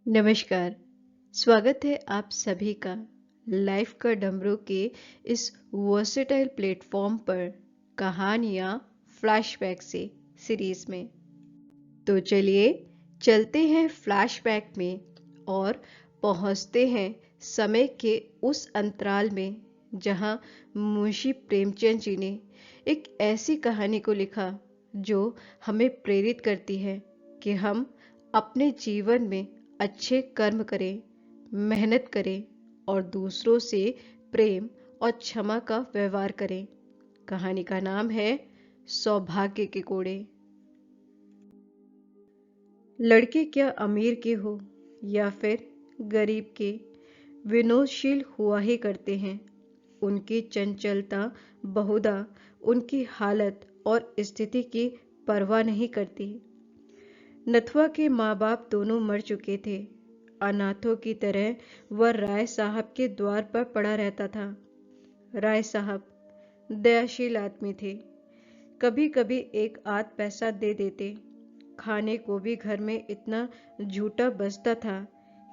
नमस्कार। स्वागत है आप सभी का लाइफ का डमरू के इस वर्सेटाइल प्लेटफॉर्म पर कहानियाँ फ्लैशबैक से सीरीज में। तो चलिए चलते हैं फ्लैशबैक में और पहुँचते हैं समय के उस अंतराल में जहाँ मुंशी प्रेमचंद जी ने एक ऐसी कहानी को लिखा जो हमें प्रेरित करती है कि हम अपने जीवन में अच्छे कर्म करें, मेहनत करें और दूसरों से प्रेम और क्षमा का व्यवहार करें। कहानी का नाम है सौभाग्य के कोड़े। लड़के क्या अमीर के हो या फिर गरीब के, विनोदशील हुआ ही करते हैं। उनकी चंचलता बहुधा उनकी हालत और स्थिति की परवाह नहीं करती। नथुआ के माँ बाप दोनों मर चुके थे। अनाथों की तरह वह राय साहब के द्वार पर पड़ा रहता था। राय साहब दयाशील आदमी थे। कभी कभी एक आध पैसा दे देते। खाने को भी घर में इतना झूठा बचता था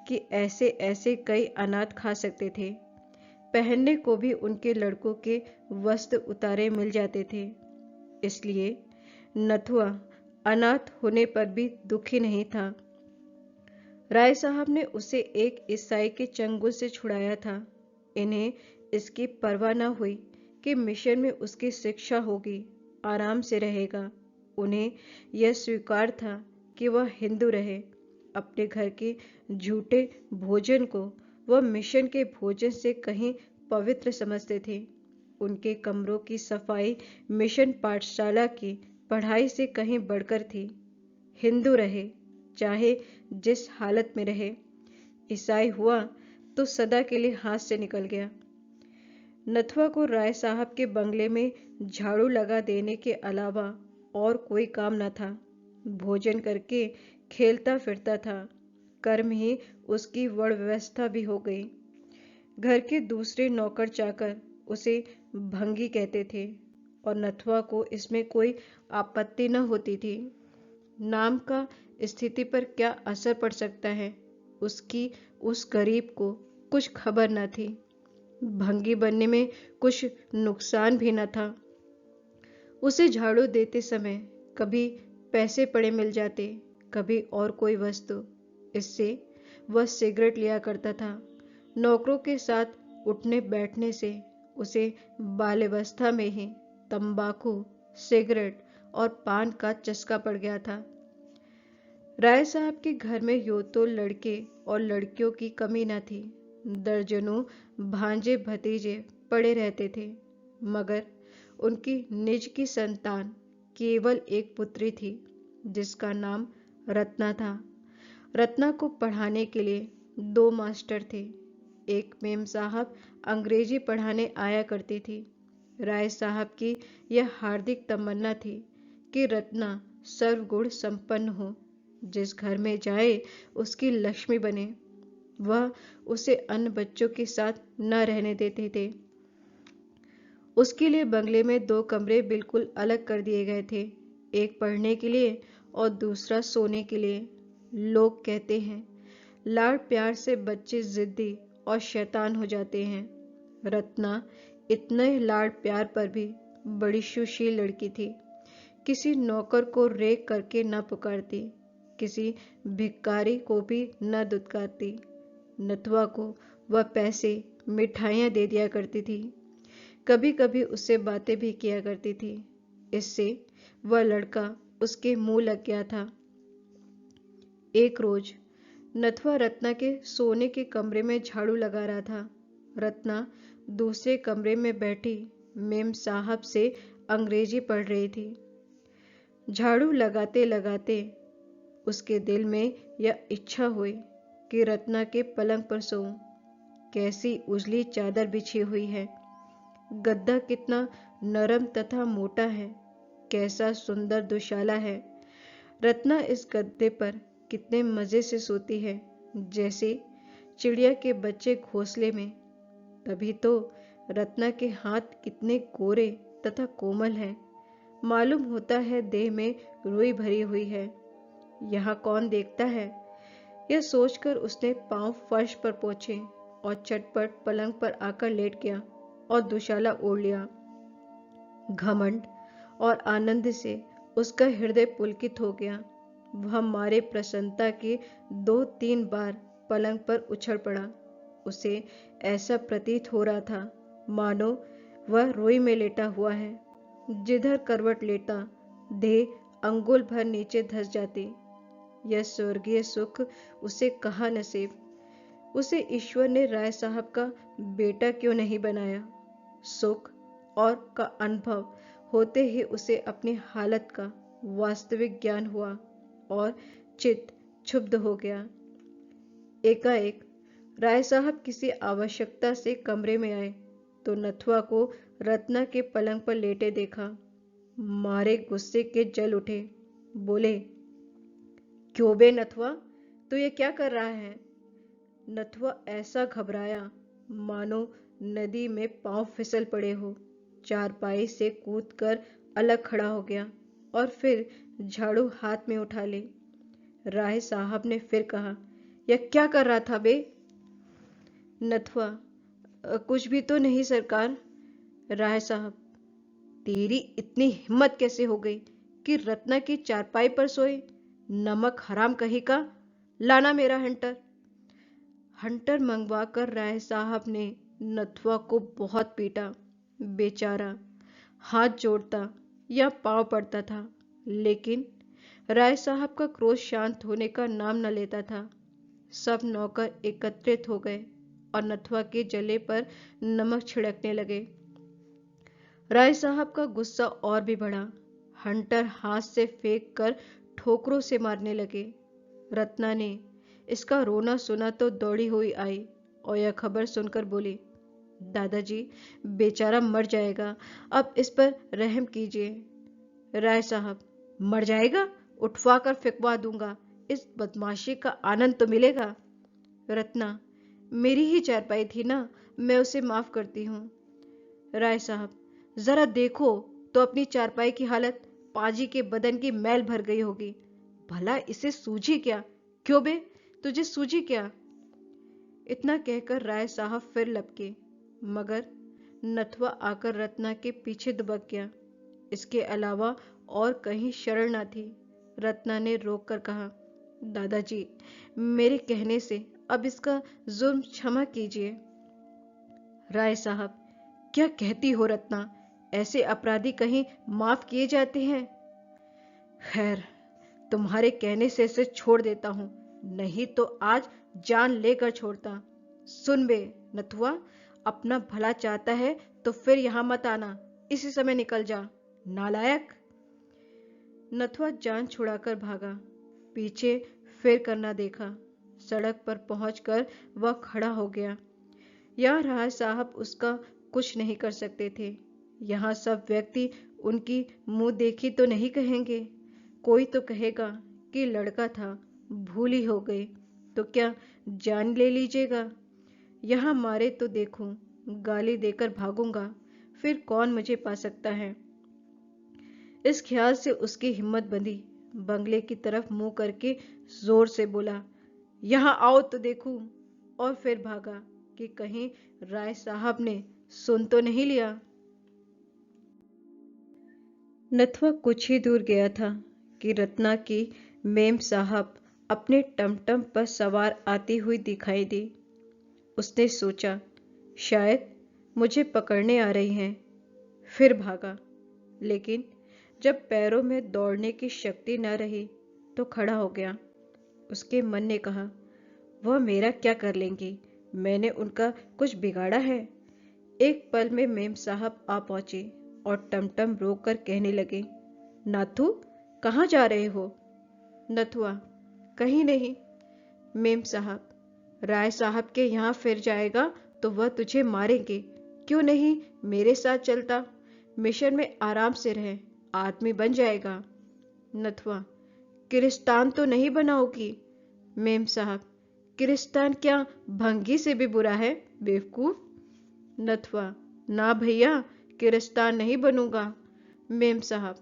कि ऐसे ऐसे कई अनाथ खा सकते थे। पहनने को भी उनके लड़कों के वस्त्र उतारे मिल जाते थे। इसलिए नथुआ अनाथ होने पर भी दुखी नहीं था। राय साहब ने उसे एक ईसाई के चंगुल से छुड़ाया था। इन्हें इसकी परवाह न हुई कि मिशन में उसकी शिक्षा होगी, आराम से रहेगा। उन्हें यह स्वीकार था कि वह हिंदू रहे। अपने घर के झूठे भोजन को वह मिशन के भोजन से कहीं पवित्र समझते थे। उनके कमरों की सफाई मिशन पाठशाला की पढ़ाई से कहीं बढ़कर थी। हिंदू रहे, चाहे जिस हालत में रहे। ईसाई हुआ तो सदा के लिए हाथ से निकल गया। नथुआ को राय साहब के बंगले में झाड़ू लगा देने के अलावा और कोई काम न था। भोजन करके खेलता फिरता था। कर्म ही उसकी वर्ण व्यवस्था भी हो गई। घर के दूसरे नौकर चाकर उसे भंगी कहते थे और नथुआ को इसमें कोई आपत्ति न होती थी। नाम का स्थिति पर क्या असर पड़ सकता है, उसकी उस गरीब को कुछ खबर न थी। भंगी बनने में कुछ नुकसान भी न था। उसे झाड़ू देते समय कभी पैसे पड़े मिल जाते, कभी और कोई वस्तु। इससे वह सिगरेट लिया करता था। नौकरों के साथ उठने बैठने से उसे बाल्यावस्था में ही तंबाकू, सिगरेट और पान का चस्का पड़ गया था। राय साहब के घर में यूं तो लड़के और लड़कियों की कमी न थी। दर्जनों भांजे भतीजे पड़े रहते थे, मगर उनकी निज की संतान केवल एक पुत्री थी जिसका नाम रत्ना था। रत्ना को पढ़ाने के लिए दो मास्टर थे। एक मेम साहब अंग्रेजी पढ़ाने आया करती थी। राय साहब की यह हार्दिक तमन्ना थी कि रत्ना सर्वगुण संपन्न हो, जिस घर में जाए उसकी लक्ष्मी बने। वह उसे अन्य बच्चों के साथ न रहने देते थे। उसके लिए बंगले में दो कमरे बिल्कुल अलग कर दिए गए थे, एक पढ़ने के लिए और दूसरा सोने के लिए। लोग कहते हैं लाड़ प्यार से बच्चे जिद्दी और शैतान हो जाते हैं। रत्ना इतने लाड़ प्यार पर भी बड़ी सुशील लड़की थी। किसी नौकर को रेक करके न पुकारती, किसी भिखारी को भी न दुत्कारती। नथुआ को वह पैसे मिठाइयाँ दे दिया करती थी। कभी कभी उससे बातें भी किया करती थी। इससे वह लड़का उसके मुंह लग गया था। एक रोज नथुआ रत्ना के सोने के कमरे में झाड़ू लगा रहा था। रत्ना दूसरे कमरे में बैठी मेम साहब से अंग्रेजी पढ़ रही थी। झाड़ू लगाते लगाते उसके दिल में यह इच्छा हुई कि रत्ना के पलंग पर सोऊं। कैसी उजली चादर बिछी हुई है, गद्दा कितना नरम तथा मोटा है, कैसा सुंदर दुशाला है। रत्ना इस गद्दे पर कितने मजे से सोती है, जैसे चिड़िया के बच्चे घोंसले में। तभी तो रत्ना के हाथ कितने गोरे तथा कोमल हैं। मालूम होता है देह में रुई भरी हुई है। यहाँ कौन देखता है? यह सोचकर उसने पांव फर्श पर पोंछे और चटपट पलंग पर आकर लेट गया और दुशाला ओढ़ लिया। घमंड और आनंद से उसका हृदय पुलकित हो गया। वह मारे प्रसन्नता के 2-3 बार पलंग पर उछल पड़ा। उसे ऐसा प्रतीत हो रहा था मानो वह रोई में लेटा हुआ है। जिधर करवट लेता देह अंगुल भर नीचे धंस जाती। यह स्वर्गीय सुख उसे कहाँ नसीब। उसे ईश्वर ने राय साहब का बेटा क्यों नहीं बनाया। सुख और का अनुभव होते ही उसे अपनी हालत का वास्तविक ज्ञान हुआ और चित्त क्षुब्ध हो गया। एकाएक राय साहब किसी आवश्यकता से कमरे में आए तो नथुआ को रत्ना के पलंग पर लेटे देखा। मारे गुस्से के जल उठे। बोले, क्यों बे नथुआ, तू ये क्या कर रहा है। नथुआ ऐसा घबराया मानो नदी में पांव फिसल पड़े हो। चारपाई से कूदकर अलग खड़ा हो गया और फिर झाड़ू हाथ में उठा ली। राय साहब ने फिर कहा, यह क्या कर रहा था बे। नथुआ, कुछ भी तो नहीं सरकार। राय साहब, तेरी इतनी हिम्मत कैसे हो गई कि रत्ना की चारपाई पर सोए। नमक हराम कहीं का। लाना मेरा हंटर। हंटर मंगवाकर राय साहब ने नथुआ को बहुत पीटा। बेचारा हाथ जोड़ता या पांव पड़ता था, लेकिन राय साहब का क्रोध शांत होने का नाम न लेता था। सब नौकर एकत्रित हो गए और नथुआ के जले पर नमक छिड़कने लगे। राय साहब का गुस्सा और भी बढ़ा। हंटर हाथ से फेंक कर ठोकरों से मारने लगे। रत्ना ने इसका रोना सुना तो दौड़ी हुई आई और यह खबर सुनकर बोली, दादाजी, बेचारा मर जाएगा, अब इस पर रहम कीजिए। राय साहब, मर जाएगा, उठवा कर फेंकवा दूंगा, इस बदमाशी का आनंद तो मिलेगा। रत्ना, मेरी ही चारपाई थी ना, मैं उसे माफ करती हूँ। राय साहब, जरा देखो तो अपनी चारपाई की हालत, पाजी के बदन की मैल भर गई होगी। भला इसे सूझी क्या। क्यों बे, तुझे सूझी क्या। इतना कहकर राय साहब फिर लपके, मगर नथुआ आकर रत्ना के पीछे दुबक गया। इसके अलावा और कहीं शरण न थी। रत्ना ने रोक कर कहा, दादाजी, मेरे कहने से अब इसका जुर्म क्षमा कीजिए। राय साहब, क्या कहती हो रत्ना, ऐसे अपराधी कहीं माफ किए जाते हैं। खैर, तुम्हारे कहने से इसे छोड़ देता हूं, नहीं तो आज जान लेकर छोड़ता। सुन बे नथुआ, अपना भला चाहता है तो फिर यहां मत आना, इसी समय निकल जा, नालायक। नथुआ जान छुड़ाकर भागा। पीछे फिर करना देखा। सड़क पर पहुंचकर वह खड़ा हो गया। यहाँ राय साहब उसका कुछ नहीं कर सकते थे। यहाँ सब व्यक्ति उनकी मुंह देखी तो नहीं कहेंगे। कोई तो कहेगा कि लड़का था, भूल ही हो गई, तो क्या जान ले लीजिएगा। यहाँ मारे तो देखूं, गाली देकर भागूंगा, फिर कौन मुझे पा सकता है। इस ख्याल से उसकी हिम्मत बंधी। बंगले की तरफ मुंह करके जोर से बोला, यहाँ आओ तो देखूं, और फिर भागा कि कहीं राय साहब ने सुन तो नहीं लिया। नथुआ कुछ ही दूर गया था कि रत्ना की मेम साहब अपने टमटम पर सवार आती हुई दिखाई दी। उसने सोचा, शायद मुझे पकड़ने आ रही हैं। फिर भागा, लेकिन जब पैरों में दौड़ने की शक्ति न रही तो खड़ा हो गया। उसके मन ने कहा, वह मेरा क्या कर लेंगी, मैंने उनका कुछ बिगाड़ा है। एक पल में मेम साहब आ पहुंची और टमटम रोक कर कहने लगे, नाथू, कहाँ जा रहे हो। नथुआ, कहीं नहीं। मेम साहब, राय साहब के यहाँ फिर जाएगा तो वह तुझे मारेंगे, क्यों नहीं मेरे साथ चलता, मिशन में आराम से रहे, आदमी बन जाएगा। नथुआ, किरिस्तान तो नहीं बनाओगी। मेम साहब, किरिस्तान क्या भंगी से भी बुरा है, बेवकूफ। नथुआ, ना भैया, किरिस्तान नहीं बनूंगा। मेम साहब,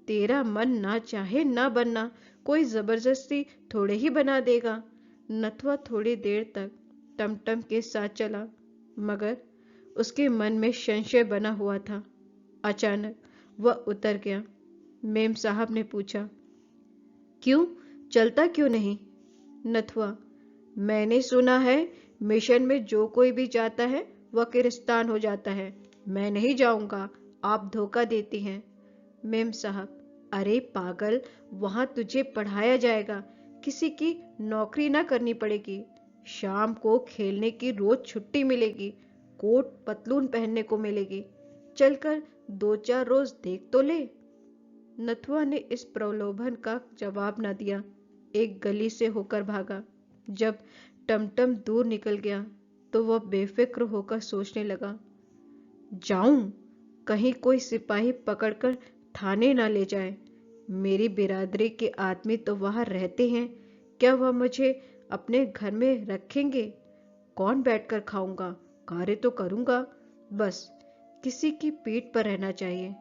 तेरा मन ना चाहे ना बनना, कोई जबरदस्ती थोड़े ही बना देगा। नथुआ थोड़ी देर तक टमटम के साथ चला, मगर उसके मन में संशय बना हुआ था। अचानक वह उतर गया। मेम साहब ने पूछा, क्यों, चलता क्यों नहीं? नथुआ, मैंने सुना है मिशन में जो कोई भी जाता है वह किरिस्तान हो जाता है। मैं नहीं जाऊंगा, आप धोखा देती हैं। मेम साहब, अरे पागल, वहां तुझे पढ़ाया जाएगा, किसी की नौकरी ना करनी पड़ेगी। शाम को खेलने की रोज छुट्टी मिलेगी, कोट पतलून पहनने को मिलेगी। चलकर 2-4 रोज देख तो ले। नथुआ ने इस प्रलोभन का जवाब न दिया, एक गली से होकर भागा। जब टमटम दूर निकल गया तो वह बेफिक्र होकर सोचने लगा, जाऊं, कहीं कोई सिपाही पकड़कर थाने ना ले जाए। मेरी बिरादरी के आदमी तो वहां रहते हैं, क्या वह मुझे अपने घर में रखेंगे? कौन बैठकर खाऊंगा? कार्य तो करूंगा, बस किसी की पीठ पर रहना चाहिए।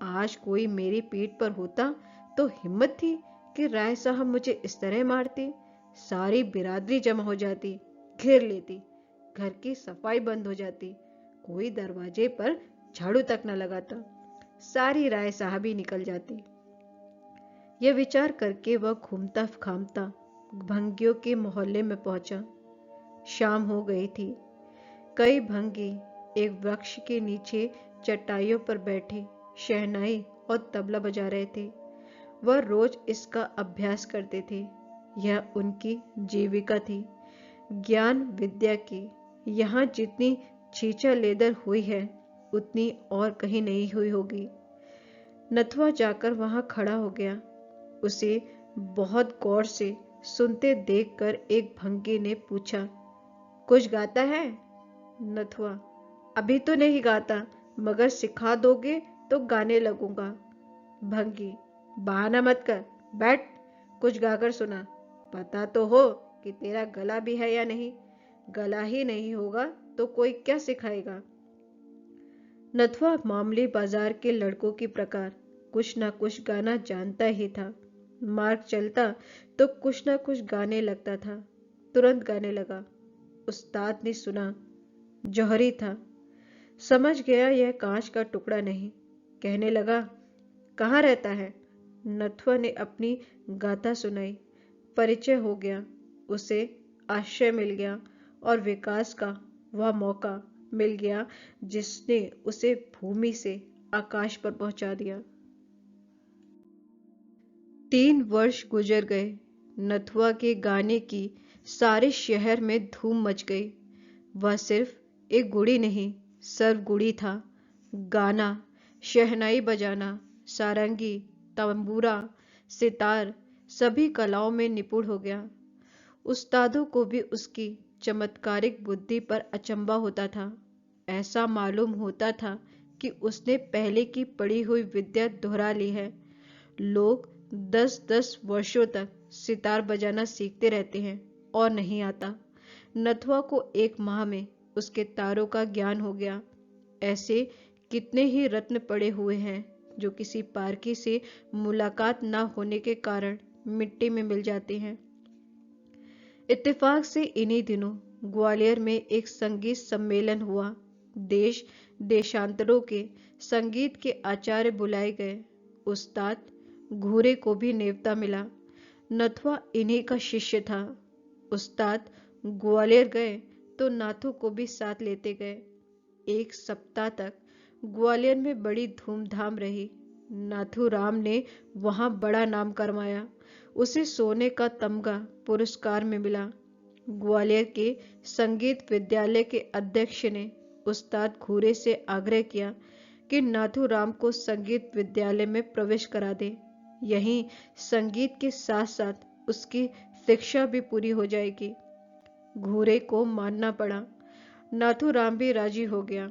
आज कोई मेरी पीठ पर होता तो हिम्मत थी कि राय साहब मुझे इस तरह मारते। सारी बिरादरी जमा हो जाती, घेर लेती, घर की सफाई बंद हो जाती, कोई दरवाजे पर झाड़ू तक न लगाता, सारी राय साहब ही निकल जाती। यह विचार करके वह घूमता घामता भंगियों के मोहल्ले में पहुंचा। शाम हो गई थी। कई भंगी एक वृक्ष के नीचे चटाइयों पर बैठे शहनाई और तबला बजा रहे थे। वह रोज इसका अभ्यास करते थे। यह उनकी जीविका थी। ज्ञान विद्या की यहाँ जितनी छीछा लेदर हुई है उतनी और कहीं नहीं हुई होगी। नथुआ जाकर वहां खड़ा हो गया। उसे बहुत गौर से सुनते देखकर एक भंगी ने पूछा, कुछ गाता है? नथुआ, अभी तो नहीं गाता, मगर सिखा दोगे तो गाने लगूंगा। भंगी, बहाना मत कर, बैठ, कुछ गाकर सुना। पता तो हो कि तेरा गला भी है या नहीं? गला ही नहीं होगा तो कोई क्या सिखाएगा? नथुआ मामूली बाजार के लड़कों की प्रकार कुछ ना कुछ गाना जानता ही था। मार्ग चलता तो कुछ ना कुछ गाने लगता था। तुरंत गाने लगा। उस्ताद ने सुना, जौहरी था। समझ गया यह कांच का टुकड़ा नहीं। कहने लगा, कहाँ रहता है? नथुआ ने अपनी गाथा सुनाई। परिचय हो गया। उसे आश्रय मिल गया और विकास का वह मौका मिल गया जिसने उसे भूमि से आकाश पर पहुंचा दिया। 3 वर्ष गुजर गए। नथुआ के गाने की सारे शहर में धूम मच गई। वह सिर्फ एक गुड़ी नहीं, सर्वगुणी था। गाना, शहनाई बजाना, सारंगी, तंबूरा, सितार, सभी कलाओं में निपुण हो गया। उस्तादों को भी उसकी चमत्कारिक बुद्धि पर अचंभा होता था। ऐसा मालूम होता था कि उसने पहले की पढ़ी हुई विद्या दोहरा ली है। लोग 10-10 वर्षों तक सितार बजाना सीखते रहते हैं और नहीं आता। नथुआ को 1 माह में उसके तारों का ज्ञान हो गया। ऐसे कितने ही रत्न पड़े हुए हैं जो किसी पारखी से मुलाकात न होने के कारण मिट्टी में मिल जाते हैं। इत्तेफाक से इन्हीं दिनों ग्वालियर में एक संगीत सम्मेलन हुआ। देश देशांतरों के संगीत के आचार्य बुलाए गए। उस्ताद घूरे को भी नेवता मिला। नथुआ इन्हीं का शिष्य था। उस्ताद ग्वालियर गए तो नाथू को भी साथ लेते गए। 1 सप्ताह तक ग्वालियर में बड़ी धूमधाम रही। नाथू राम ने वहां बड़ा नाम कमाया। उसे सोने का तमगा पुरस्कार में मिला। ग्वालियर के संगीत विद्यालय के अध्यक्ष ने उस्ताद घूरे से आग्रह किया कि नाथू राम को संगीत विद्यालय में प्रवेश करा दे। यहीं संगीत के साथ साथ उसकी शिक्षा भी पूरी हो जाएगी। घूरे को मानना पड़ा। नाथू राम भी राजी हो गया।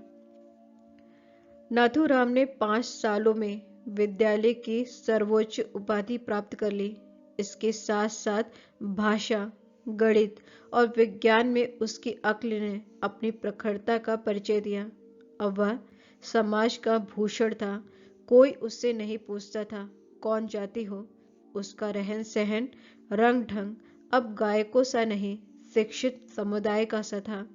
नाथू राम ने 5 सालों में विद्यालय की सर्वोच्च उपाधि प्राप्त कर ली। इसके साथ साथ भाषा, गणित और विज्ञान में उसकी अक्ल ने अपनी प्रखरता का परिचय दिया। अब वह समाज का भूषण था। कोई उससे नहीं पूछता था कौन जाति हो। उसका रहन सहन, रंग ढंग, अब गायकों सा नहीं, शिक्षित समुदाय का सा था।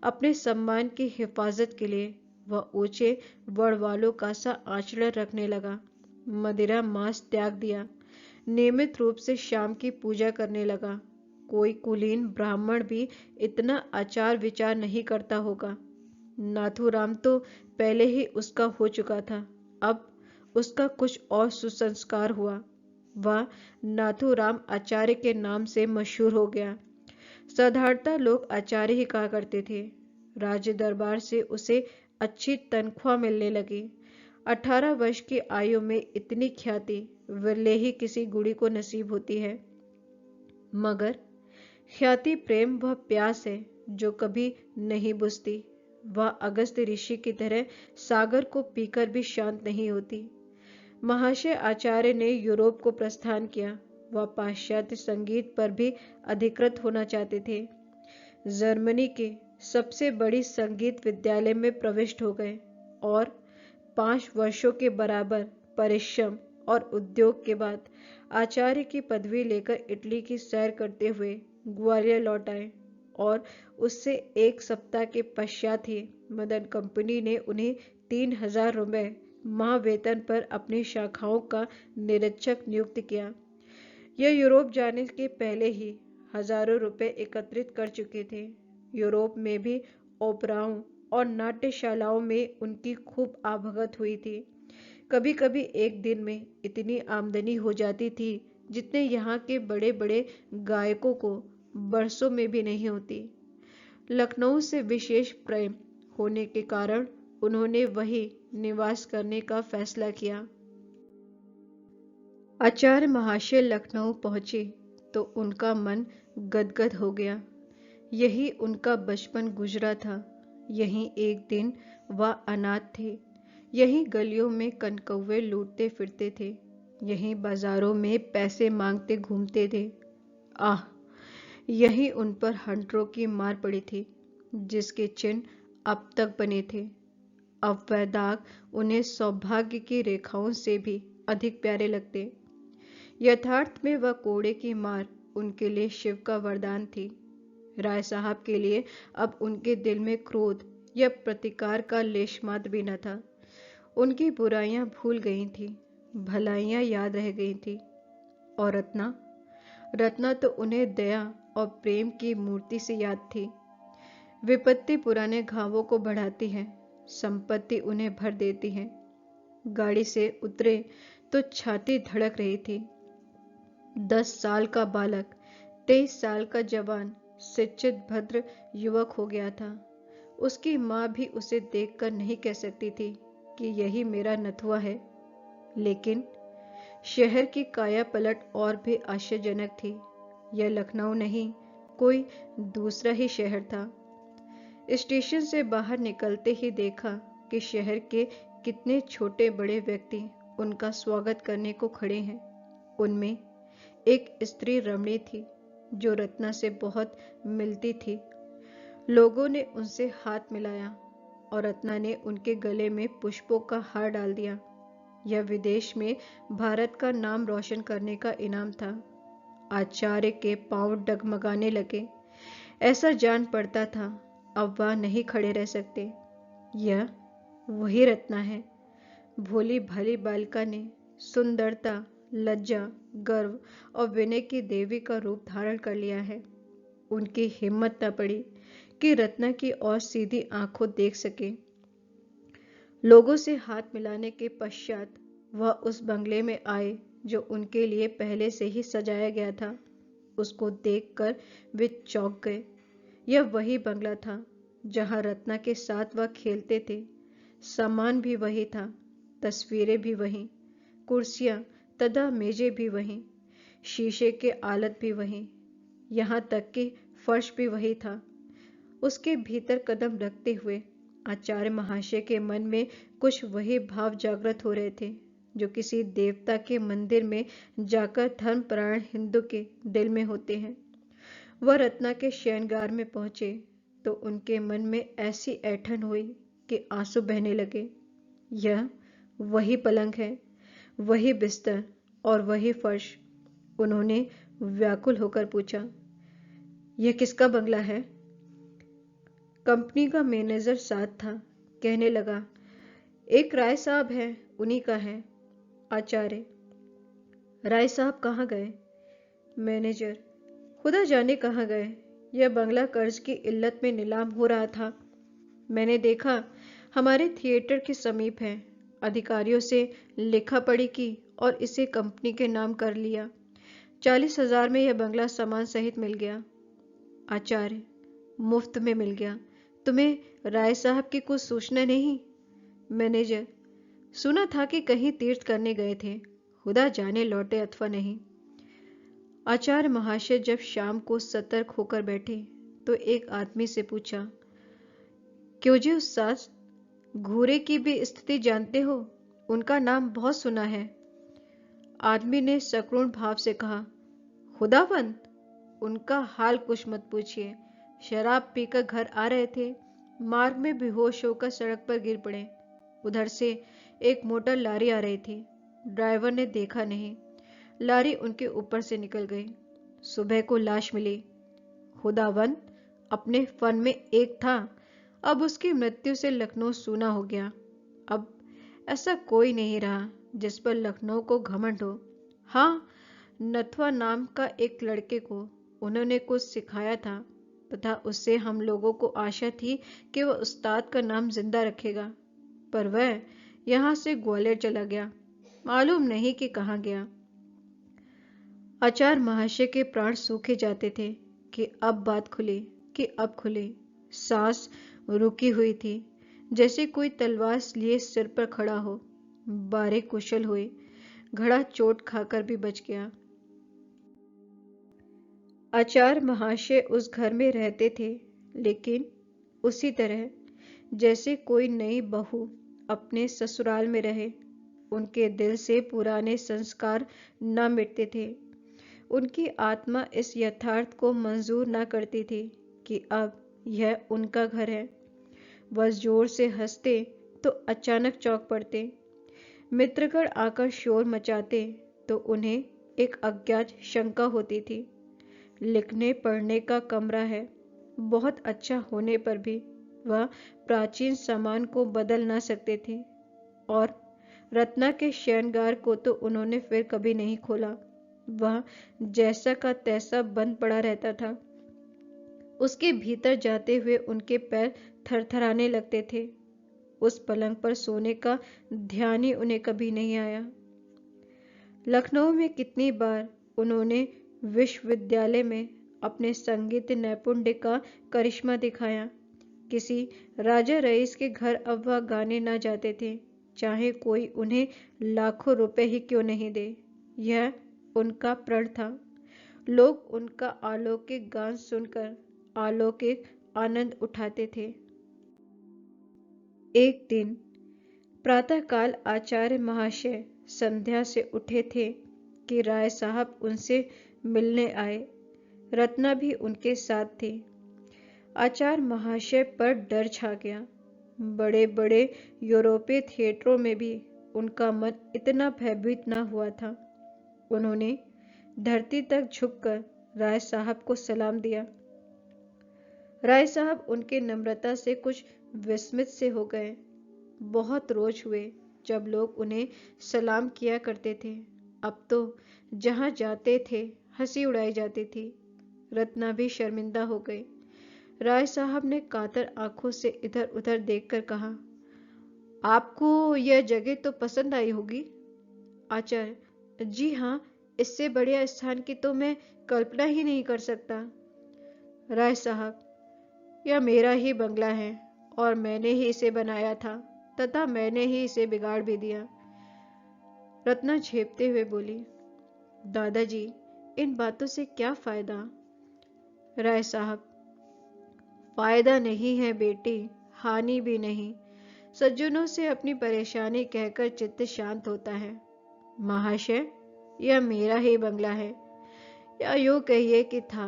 अपने सम्मान की हिफाजत के लिए वह ऊंचे वर्ण वालों का सा आचरण रखने लगा। मदिरा मांस त्याग दिया। नियमित रूप से शाम की पूजा करने लगा। कोई कुलीन ब्राह्मण भी इतना आचार विचार नहीं करता होगा। नाथूराम तो पहले ही उसका हो चुका था, अब उसका कुछ और सुसंस्कार हुआ। वह नाथूराम आचार्य के नाम से मशहूर हो गया। साधारणतः लोग आचार्य ही कहा करते थे। राज्य दरबार से उसे अच्छी तनख्वाह मिलने लगी। 18 वर्ष की आयु में इतनी ख्याति विरले ही किसी गुड़ी को नसीब होती है। मगर ख्याति प्रेम वह प्यास है जो कभी नहीं बुझती। वह अगस्त ऋषि की तरह सागर को पीकर भी शांत नहीं होती। महाशय आचार्य ने यूरोप को प्रस्थान किया। वह पाश्चात्य संगीत पर भी अधिकृत होना चाहते थे। जर्मनी के सबसे बड़ी संगीत विद्यालय में प्रविष्ट हो गए और 5 वर्षों के बराबर परिश्रम और उद्योग के बाद आचार्य की पदवी लेकर इटली की सैर करते हुए ग्वालियर लौट आए और उससे 1 सप्ताह के पश्चात ही मदन कंपनी ने उन्हें 3000 रुपये माह वेतन पर अपनी शाखाओं का निरीक्षक नियुक्त किया। यह यूरोप जाने के पहले ही हजारों रुपए एकत्रित कर चुके थे। यूरोप में भी ओपराओं और नाट्यशालाओं में उनकी खूब आवभगत हुई थी। कभी कभी एक दिन में इतनी आमदनी हो जाती थी जितने यहाँ के बड़े बड़े गायकों को बरसों में भी नहीं होती। लखनऊ से विशेष प्रेम होने के कारण उन्होंने वही निवास करने का फैसला किया। आचार्य महाशय लखनऊ पहुंचे तो उनका मन गदगद हो गया। यही उनका बचपन गुजरा था। यहीं एक दिन वह अनाथ थे। यहीं गलियों में कनकौवे लूटते फिरते थे। यहीं बाजारों में पैसे मांगते घूमते थे। आह, यहीं उन पर हंटरों की मार पड़ी थी, जिसके चिन्ह अब तक बने थे। अब वह दाग उन्हें सौभाग्य की रेखाओं से भी अधिक प्यारे लगते। यथार्थ में वह कोड़े की मार उनके लिए शिव का वरदान थी। राय साहब के लिए अब उनके दिल में क्रोध या प्रतिकार का लेश मात्र भी न था। उनकी बुराइयां भूल गई थी, भलाइयां याद रह गई थी। और रत्ना तो उन्हें दया और प्रेम की मूर्ति से याद थी। विपत्ति पुराने घावों को बढ़ाती है, संपत्ति उन्हें भर देती है। गाड़ी से उतरे तो छाती धड़क रही थी। 10 साल का बालक 23 साल का जवान शिक्षित भद्र युवक हो गया था। उसकी माँ भी उसे देखकर नहीं कह सकती थी कि यही मेरा नथुआ है। लेकिन शहर की काया पलट और भी आश्चर्यजनक थी। यह लखनऊ नहीं, कोई दूसरा ही शहर था। स्टेशन से बाहर निकलते ही देखा कि शहर के कितने छोटे बड़े व्यक्ति उनका स्वागत करने को खड़े हैं। उनमें एक स्त्री रमणी थी जो रत्ना से बहुत मिलती थी। लोगों ने उनसे हाथ मिलाया और रत्ना ने उनके गले में पुष्पों का हार डाल दिया। यह विदेश में भारत का नाम रोशन करने का इनाम था। आचार्य के पांव डगमगाने लगे। ऐसा जान पड़ता था अब वह नहीं खड़े रह सकते। यह वही रत्ना है। भोली भाली बालिका ने सुंदरता, लज्जा, गर्व और विनय की देवी का रूप धारण कर लिया है। उनकी हिम्मत न पड़ी कि रत्ना की और सीधी आंखों देख सके। लोगों से हाथ मिलाने के पश्चात वह उस बंगले में आए जो उनके लिए पहले से ही सजाया गया था। उसको देखकर वे चौंक गए। यह वही बंगला था जहां रत्ना के साथ वह खेलते थे। सामान भी वही था, तस्वीरें भी वही, कुर्सियां तथा मेजें भी वही, शीशे के आलत भी वही, यहाँ तक कि फर्श भी वही था। उसके भीतर कदम रखते हुए आचार्य महाशय के मन में कुछ वही भाव जागृत हो रहे थे जो किसी देवता के मंदिर में जाकर धर्मपरायण हिंदू के दिल में होते हैं। वह रत्ना के शयनगार में पहुंचे तो उनके मन में ऐसी ऐंठन हुई कि आंसू बहने लगे। यह वही पलंग है, वही बिस्तर और वही फर्श। उन्होंने व्याकुल होकर पूछा, यह किसका बंगला है? कंपनी का मैनेजर साथ था। कहने लगा, एक राय साहब है, उन्हीं का है। आचार्य, राय साहब कहाँ गए? मैनेजर, खुदा जाने कहाँ गए। यह बंगला कर्ज की इल्लत में नीलाम हो रहा था। मैंने देखा हमारे थिएटर के समीप है। अधिकारियों से लिखा पढ़ी की और इसे कंपनी के नाम कर लिया। 40,000 में यह बंगला सामान सहित मिल गया। आचार्य, मुफ्त में मिल गया? तुम्हें राय साहब की कुछ सूचना नहीं? मैनेजर, सुना था कि कहीं तीर्थ करने गए थे, खुदा जाने लौटे अथवा नहीं। आचार्य महाशय जब शाम को सतर्क होकर बैठे तो एक आदमी से पूछा, क्यों जी उस्ताद, घूरे की भी स्थिति जानते हो? उनका नाम बहुत सुना है। आदमी ने सकरुण भाव से कहा, खुदाबंद, उनका हाल कुछ मत पूछिए। शराब पीकर घर आ रहे थे, मार्ग में बेहोश होकर सड़क पर गिर पड़े। उधर से एक मोटर लारी आ रही थी, ड्राइवर ने देखा नहीं, लारी उनके ऊपर से निकल गई। सुबह को लाश मिली। खुदाबंद, अपने फन में एक था, अब उसकी मृत्यु से लखनऊ सूना हो गया। अब ऐसा कोई नहीं रहा जिस पर लखनऊ को घमंड हो। हाँ, नथवा नाम का एक लड़के को उन्होंने कुछ सिखाया था तथा उससे हम लोगों को आशा थी कि वह उस्ताद का नाम जिंदा रखेगा, पर वह यहाँ से ग्वालियर चला गया, मालूम नहीं कि कहाँ गया। आचार्य महाशय के प्राण सूखे जाते थे कि अब बात खुली, कि अब खुली। सांस रुकी हुई थी, जैसे कोई तलवार लिए सिर पर खड़ा हो। बारे कुशल हुए, घड़ा चोट खाकर भी बच गया। आचार्य महाशय उस घर में रहते थे, लेकिन उसी तरह जैसे कोई नई बहू अपने ससुराल में रहे। उनके दिल से पुराने संस्कार न मिटते थे। उनकी आत्मा इस यथार्थ को मंजूर न करती थी कि अब यह उनका घर है। वह जोर से हंसते तो अचानक चौंक पड़ते। मित्रगण आकर शोर मचाते तो उन्हें एक अज्ञात शंका होती थी। लिखने पढ़ने का कमरा है, बहुत अच्छा होने पर भी वह प्राचीन सामान को बदल ना सकते थे। और रत्ना के शयनगार को तो उन्होंने फिर कभी नहीं खोला। वह जैसा का तैसा बंद पड़ा रहता था। उसके भीतर जाते हुए उनके पैर थरथराने लगते थे। उस पलंग पर सोने का ध्यान ही उन्हें कभी नहीं आया। लखनऊ में कितनी बार उन्होंने विश्वविद्यालय में अपने संगीत नैपुण्य का करिश्मा दिखाया। किसी राजा रईस के घर अब वह गाने ना जाते थे, चाहे कोई उन्हें लाखों रुपए ही क्यों नहीं दे। यह उनका प्रण था। लोग उनका अलौकिक गान सुनकर अलौकिक आनंद उठाते थे। एक दिन प्रातःकाल आचार्य महाशय संध्या से उठे थे कि राय साहब उनसे मिलने आए। रत्ना भी उनके साथ थी। आचार्य महाशय पर डर छा गया। बड़े बड़े यूरोपीय थिएटरों में भी उनका मन इतना भयभीत न हुआ था। उन्होंने धरती तक झुककर राय साहब को सलाम दिया। राय साहब उनके नम्रता से कुछ विस्मित से हो गए। बहुत रोज हुए जब लोग उन्हें सलाम किया करते थे। अब तो जहां जाते थे हंसी उड़ाई जाती थी। रत्ना भी शर्मिंदा हो गई। राय साहब ने कातर आंखों से इधर उधर देखकर कहा, आपको यह जगह तो पसंद आई होगी? आचार्य, जी हाँ, इससे बढ़िया स्थान की तो मैं कल्पना ही नहीं कर सकता। राय साहब, यह मेरा ही बंगला है और मैंने ही इसे बनाया था तथा मैंने ही इसे बिगाड़ भी दिया। रत्ना झेपते हुए बोली, दादाजी, इन बातों से क्या फायदा? राय साहब, फायदा नहीं है बेटी, हानि भी नहीं। सज्जनों से अपनी परेशानी कहकर चित्त शांत होता है। महाशय, यह मेरा ही बंगला है, या यूं कहिए कि था।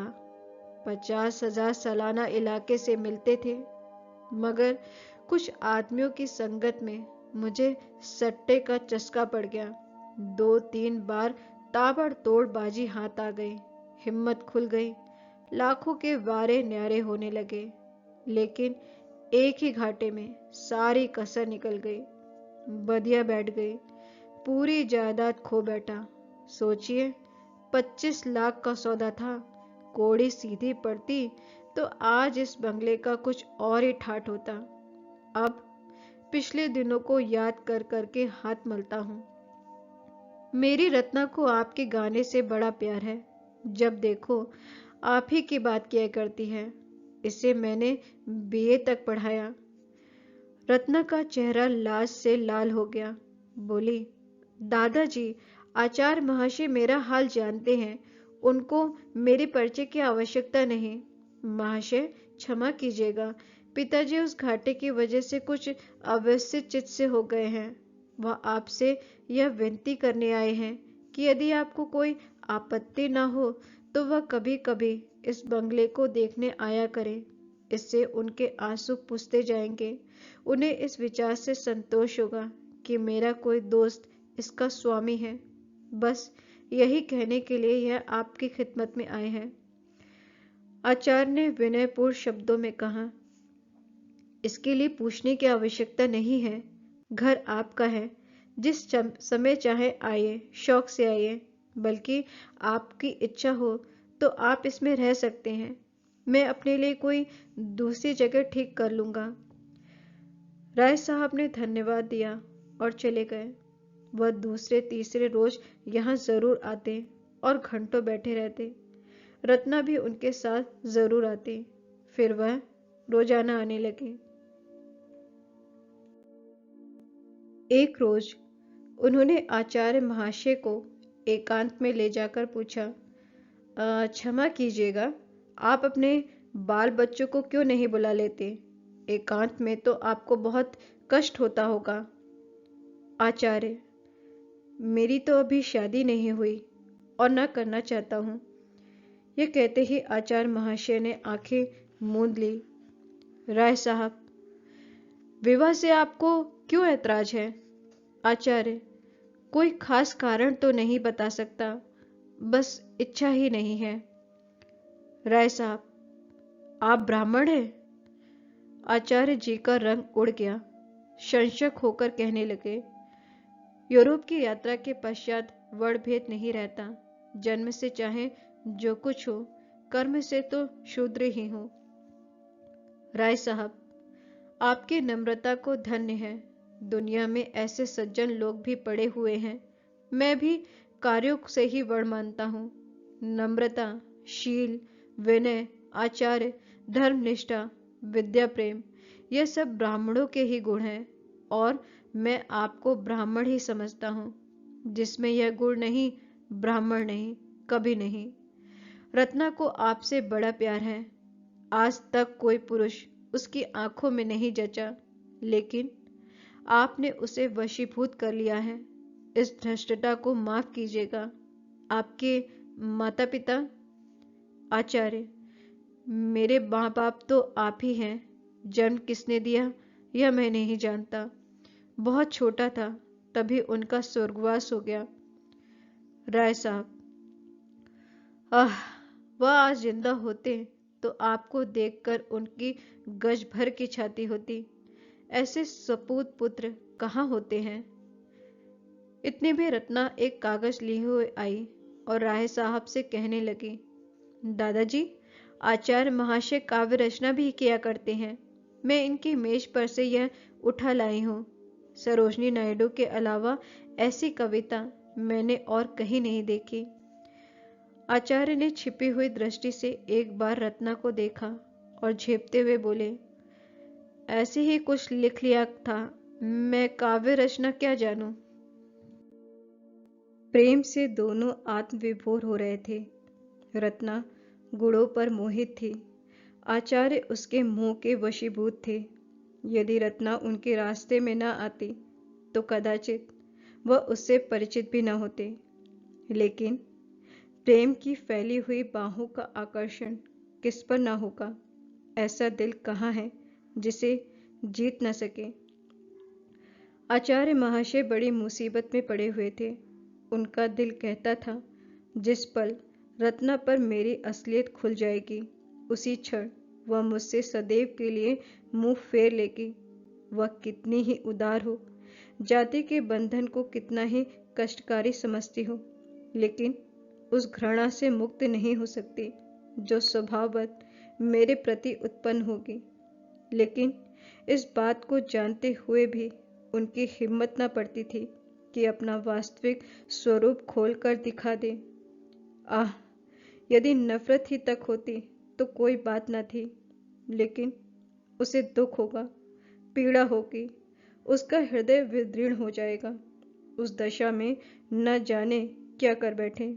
50,000 सालाना इलाके से मिलते थे, मगर कुछ आदमियों की संगत में मुझे सट्टे का चस्का पड़ गया। 2-3 बार ताबड़तोड़ बाजी हाथ आ गई। हिम्मत खुल गई। लाखों के वारे न्यारे होने लगे, लेकिन एक ही घाटे में सारी कसर निकल गई। बदिया बैठ गई, पूरी जायदाद खो बैठा। सोचिए, 25 लाख का सौदा था। कोड़ी सीधी पड़ती तो आज इस बंगले का कुछ और ही ठाठ होता। अब पिछले दिनों को याद कर करके हाथ मलता हूँ। मेरी रत्ना को आपके गाने से बड़ा प्यार है। जब देखो आप ही की बात किया करती है। इसे मैंने बीए तक पढ़ाया। रत्ना का चेहरा लाज से लाल हो गया। बोली, दादाजी, आचार्य महाशय मेरा हाल जानते हैं। उनको मेरे परिचय की आवश्यकता नहीं। महाशय क्षमा कीजिएगा, पिताजी उस घाटे की वजह से कुछ अव्यवस्थित चित्त से हो गए हैं। वह आपसे यह विनती करने आए हैं कि यदि आपको कोई आपत्ति ना हो तो वह कभी कभी इस बंगले को देखने आया करें। इससे उनके आंसू पुछते जाएंगे। उन्हें इस विचार से संतोष होगा कि मेरा कोई दोस्त इसका स्वामी है। बस यही कहने के लिए यह आपकी खिदमत में आए हैं। आचार्य ने विनयपूर्ण शब्दों में कहा, इसके लिए पूछने की आवश्यकता नहीं है। घर आपका है। जिस समय चाहे आइए, शौक से आइए। बल्कि आपकी इच्छा हो तो आप इसमें रह सकते हैं। मैं अपने लिए कोई दूसरी जगह ठीक कर लूंगा। राय साहब ने धन्यवाद दिया और चले गए। वह दूसरे तीसरे रोज यहाँ जरूर आते और घंटों बैठे रहते। रत्ना भी उनके साथ जरूर आती। फिर वह रोजाना आने लगे। एक रोज उन्होंने आचार्य महाशय को एकांत में ले जाकर पूछा, क्षमा कीजिएगा, आप अपने बाल बच्चों को क्यों नहीं बुला लेते? एकांत में तो आपको बहुत कष्ट होता होगा। आचार्य, मेरी तो अभी शादी नहीं हुई और न करना चाहता हूँ। यह कहते ही आचार्य महाशय ने आंखें मूंद ली। राय साहब, विवाह से आपको क्यों ऐतराज है? आचार्य, कोई खास कारण तो नहीं बता सकता, बस इच्छा ही नहीं है। राय साहब, आप ब्राह्मण हैं? आचार्य जी का रंग उड़ गया। संशय होकर कहने लगे, यूरोप की यात्रा के पश्चात वर्णभेद नहीं रहता। जन्म से चाहे जो कुछ हो, कर्म से तो शूद्र ही हो। राय साहब, आपकी नम्रता को धन्य है। दुनिया में ऐसे सज्जन लोग भी पड़े हुए हैं। मैं भी कार्यों से ही वर्ण मानता हूँ। नम्रता, शील, विनय, आचार्य, धर्मनिष्ठा, विद्या प्रेम, यह सब ब्राह्मणों के ही गुण हैं और मैं आपको ब्राह्मण ही समझता हूँ। जिसमें यह गुण नहीं, ब्राह्मण नहीं, कभी नहीं। रत्ना को आपसे बड़ा प्यार है। आज तक कोई पुरुष उसकी आंखों में नहीं जचा, लेकिन आपने उसे वशीभूत कर लिया है। इस धृष्टता को माफ कीजिएगा। आपके माता पिता? आचार्य, मेरे माँ बाप तो आप ही हैं। जन्म किसने दिया यह मैं नहीं जानता। बहुत छोटा था तभी उनका स्वर्गवास हो गया। राय साहब, वह आज जिंदा होते तो आपको देखकर उनकी गज भर की छाती होती। ऐसे सपूत पुत्र कहाँ होते हैं? इतने में रत्ना एक कागज लिए हुए आई और राय साहब से कहने लगी, दादाजी, आचार्य महाशय काव्य रचना भी किया करते हैं। मैं इनकी मेज पर से यह उठा लाई हूँ। सरोजनी नायडू के अलावा ऐसी कविता मैंने और कहीं नहीं देखी। आचार्य ने छिपी हुई दृष्टि से एक बार रत्ना को देखा और झेपते हुए बोले, ऐसे ही कुछ लिख लिया था। मैं काव्य रचना क्या जानूं। प्रेम से दोनों आत्मविभोर हो रहे थे। रत्ना गुणों पर मोहित थी। आचार्य उसके मोह के वशीभूत थे। यदि रत्ना उनके रास्ते में न आती तो कदाचित वह उससे परिचित भी न होते। लेकिन प्रेम की फैली हुई बाहों का आकर्षण किस पर न होगा? ऐसा दिल कहाँ है जिसे जीत न सके? आचार्य महाशय बड़ी मुसीबत में पड़े हुए थे। उनका दिल कहता था, जिस पल रत्ना पर मेरी असलियत खुल जाएगी। उसी क्षण वह मुझसे सदैव के लिए मुंह फेर लेगी। वह कितनी ही उदार हो, जाति के बंधन को कितना ही कष्टकारी समझती हो, लेकिन उस घृणा से मुक्त नहीं हो सकती जो स्वभावतः मेरे प्रति उत्पन्न होगी। लेकिन इस बात को जानते हुए भी उनकी हिम्मत न पड़ती थी कि अपना वास्तविक स्वरूप खोलकर दिखा दे। आह, यदि नफरत ही तक होती तो कोई बात न थी, लेकिन उसे दुख होगा, पीड़ा होगी, उसका हृदय विदीर्ण हो जाएगा। उस दशा में न जाने क्या कर बैठे।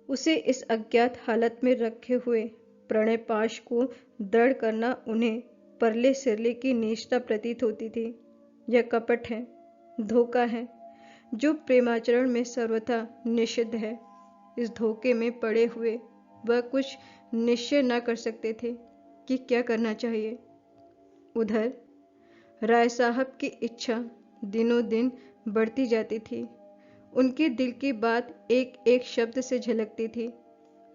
उसे इस अज्ञात हालत में रखे हुए प्रणय पाश को दृढ़ करना उन्हें परले सिरले की नीचता प्रतीत होती थी। यह कपट है, धोखा है, जो प्रेमाचरण में सर्वथा निषिद्ध है। इस धोखे में पड़े हुए वह कुछ निश्चय न कर सकते थे कि क्या करना चाहिए। उधर राय साहब की इच्छा दिनों दिन बढ़ती जाती थी। उनके दिल की बात एक एक शब्द से झलकती थी।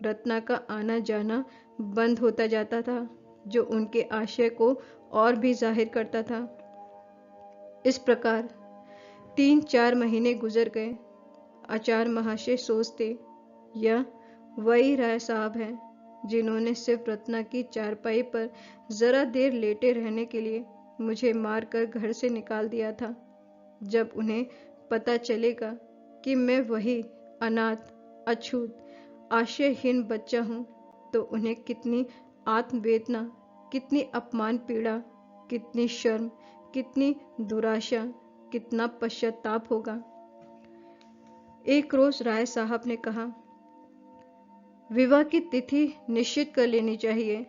रत्ना का आना जाना बंद होता जाता था, जो उनके आशय को और भी जाहिर करता था। इस प्रकार 3-4 महीने गुजर गए। आचार्य महाशय सोचते, यह वही राय साहब हैं जिन्होंने सिर्फ रत्ना की चारपाई पर जरा देर लेटे रहने के लिए मुझे मारकर घर से निकाल दिया था। जब उन्हें पता चलेगा कि मैं वही अनाथ, अछूत, आशयहीन बच्चा हूँ, तो उन्हें कितनी आत्मवेदना, कितनी अपमान पीड़ा, कितनी शर्म, कितनी दुराशा, कितना पश्चाताप होगा। एक रोज राय साहब ने कहा, विवाह की तिथि निश्चित कर लेनी चाहिए।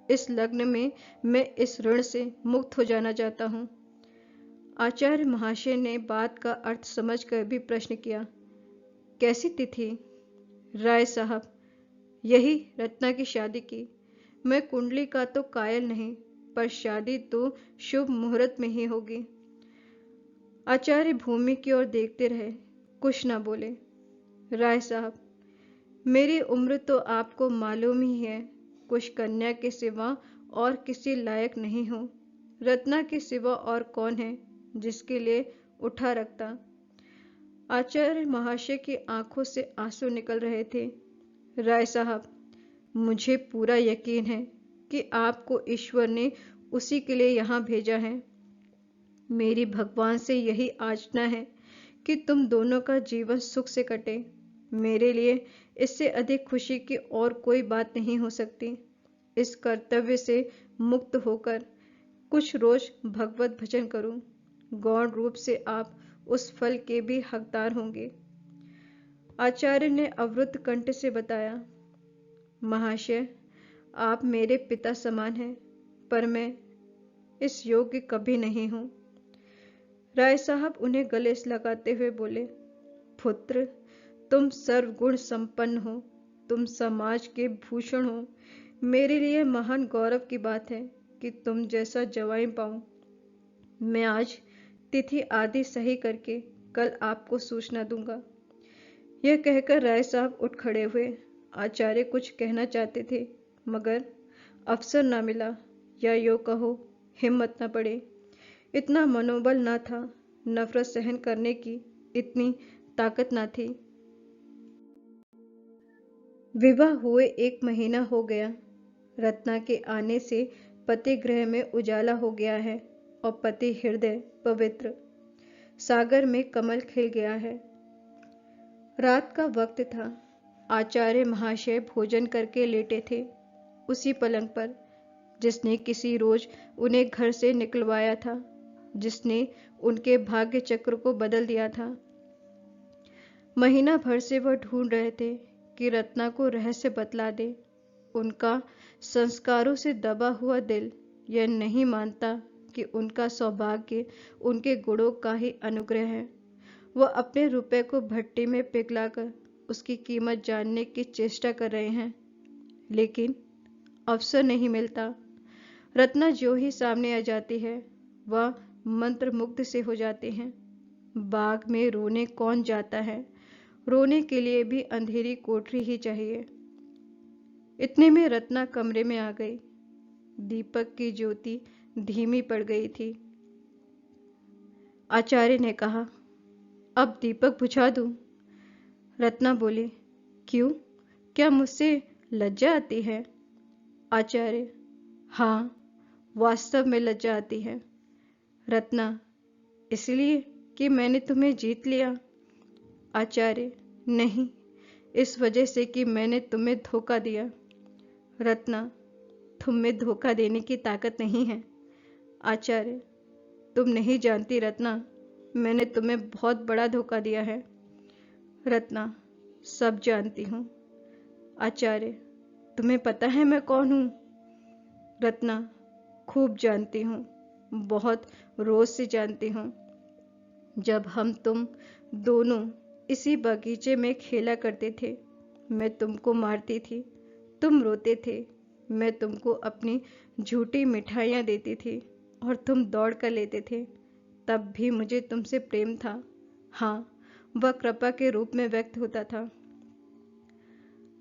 इस लग्न में मैं इस ऋण से मुक्त हो जाना चाहता हूँ। आचार्य महाशय ने बात का अर्थ समझकर भी प्रश्न किया, कैसी तिथि? राय साहब, यही रत्ना की शादी की। मैं कुंडली का तो कायल नहीं, पर शादी तो शुभ मुहूर्त में ही होगी। आचार्य भूमि की ओर देखते रहे, कुछ न बोले। राय साहब, मेरी उम्र तो आपको मालूम ही है, कुछ कन्या के सिवा और किसी लायक नहीं हूँ। रत्ना के सिवा और कौन है जिसके लिए उठा रखता। आचार्य महाशय की आंखों से आंसू निकल रहे थे। राय साहब, मुझे पूरा यकीन है कि आपको ईश्वर ने उसी के लिए यहाँ भेजा है। मेरी भगवान से यही याचना है कि तुम दोनों का जीवन सुख से कटे। मेरे लिए इससे अधिक खुशी की और कोई बात नहीं हो सकती। इस कर्तव्य से मुक्त होकर कुछ रोज भगवत भजन करूं। गौण रूप से आप उस फल के भी हकदार होंगे। आचार्य ने अवरुद्ध कंठ से बताया, महाशय, आप मेरे पिता समान हैं, पर मैं इस योग्य कभी नहीं हूं। राय साहब उन्हें गले से लगाते हुए बोले, पुत्र, तुम सर्वगुण संपन्न हो, तुम समाज के भूषण हो। मेरे लिए महान गौरव की बात है कि तुम जैसा जवाई पाऊं। मैं आज तिथि आदि सही करके कल आपको सूचना दूंगा। यह कहकर राय साहब उठ खड़े हुए। आचार्य कुछ कहना चाहते थे, मगर अवसर न मिला, या यो कहो हिम्मत न पड़े। इतना मनोबल न था, नफरत सहन करने की इतनी ताकत न थी। विवाह हुए 1 महीना हो गया। रत्ना के आने से पति गृह में उजाला हो गया है और पति हृदय पवित्र। सागर में कमल खिल गया है। रात का वक्त था। आचार्य महाशय भोजन करके लेटे थे, उसी पलंग पर जिसने किसी रोज उन्हें घर से निकलवाया था, जिसने उनके भाग्य चक्र को बदल दिया था। महीना भर से वह ढूंढ रहे थे कि रत्ना को रहस्य बतला दे। उनका संस्कारों से दबा हुआ दिल यह नहीं मानता कि उनका सौभाग्य उनके गुणों का ही अनुग्रह है। वह अपने रुपए को भट्टी में पिघलाकर उसकी कीमत जानने की चेष्टा कर रहे हैं, लेकिन अवसर नहीं मिलता। रत्ना जो ही सामने आ जाती है, वह मंत्रमुग्ध से हो जाते हैं। बाग में रोने कौन जाता है, रोने के लिए भी अंधेरी कोठरी ही चाहिए। इतने में रत्ना कमरे में आ गई। दीपक की ज्योति धीमी पड़ गई थी। आचार्य ने कहा, अब दीपक बुझा दूं? रत्ना बोली, क्यों, क्या मुझसे लज्जा आती है? आचार्य, हाँ, वास्तव में लज्जा आती है। रत्ना, इसलिए कि मैंने तुम्हें जीत लिया? आचार्य, नहीं, इस वजह से कि मैंने तुम्हें धोखा दिया। रत्ना, तुम में धोखा देने की ताकत नहीं है। आचार्य, तुम नहीं जानती रत्ना, मैंने तुम्हें बहुत बड़ा धोखा दिया है। रत्ना, सब जानती हूँ। आचार्य, तुम्हें पता है मैं कौन हूँ? रत्ना, खूब जानती हूँ, बहुत रोज से जानती हूँ। जब हम तुम दोनों इसी बगीचे में खेला करते थे, मैं तुमको मारती थी, तुम रोते थे, मैं तुमको अपनी झूठी मिठाइयाँ देती थी और तुम दौड़ कर लेते थे। तब भी मुझे तुमसे प्रेम था। हाँ, वह कृपा के रूप में व्यक्त होता था।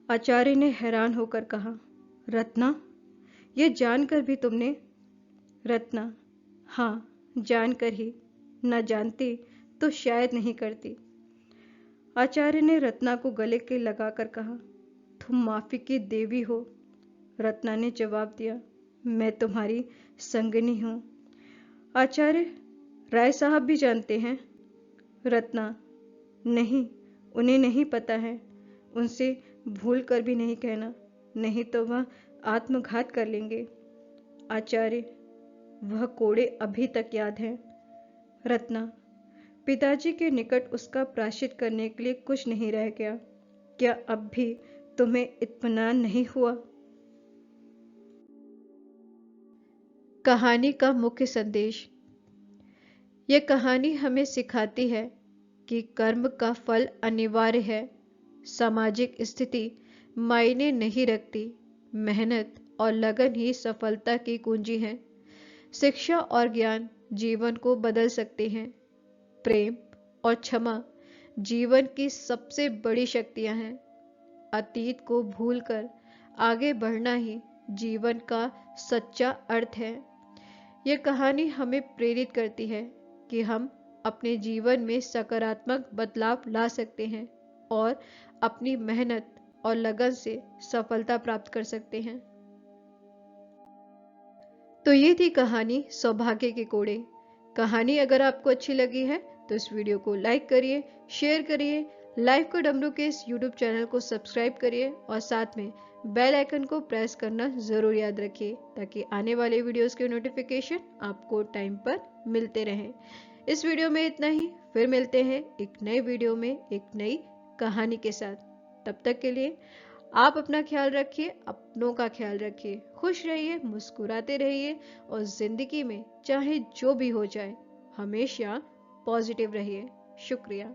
आचार्य ने हैरान होकर कहा, रत्ना, ये जानकर भी तुमने? रत्ना, हाँ, जानकर ही, न जानती तो शायद नहीं करती। आचार्य ने रत्ना को गले के लगाकर कहा, तुम माफी की देवी हो। रत्ना ने जवाब दिया, मैं तुम्हारी संगिनी हूं। आचार्य, राय साहब भी जानते हैं? रत्ना, नहीं, उन्हें नहीं पता है। उनसे भूल कर भी नहीं कहना, नहीं तो वह आत्मघात कर लेंगे। आचार्य, वह कोड़े अभी तक याद हैं। रत्ना, पिताजी के निकट उसका प्रायश्चित करने के लिए कुछ नहीं रह गया। क्या अब भी तुम्हें इत्मीनान नहीं हुआ? कहानी का मुख्य संदेश। यह कहानी हमें सिखाती है कि कर्म का फल अनिवार्य है। सामाजिक स्थिति मायने नहीं रखती, मेहनत और लगन ही सफलता की कुंजी है। शिक्षा और ज्ञान जीवन को बदल सकते हैं। प्रेम और क्षमा जीवन की सबसे बड़ी शक्तियां हैं। अतीत को भूलकर आगे बढ़ना ही जीवन का सच्चा अर्थ है। यह कहानी हमें प्रेरित करती है कि हम अपने जीवन में सकारात्मक बदलाव ला सकते हैं और अपनी मेहनत और लगन से सफलता प्राप्त कर सकते हैं। तो ये थी कहानी सौभाग्य के कोड़े। कहानी अगर आपको अच्छी लगी है तो इस वीडियो को लाइक करिए, शेयर करिए, लाइव का डमरू के इस यूट्यूब चैनल को सब्सक्राइब करिए और साथ में बेल आइकन को प्रेस करना जरूर याद रखिए ताकि आने वाले वीडियोस के नोटिफिकेशन आपको टाइम पर मिलते रहें। इस वीडियो में इतना ही, फिर मिलते हैं एक नए वीडियो में एक नई कहानी के साथ। तब तक के लिए आप अपना ख्याल रखिए, अपनों का ख्याल रखिए, खुश रहिए, मुस्कुराते रहिए और जिंदगी में चाहे जो भी हो जाए हमेशा पॉजिटिव रहिए। शुक्रिया।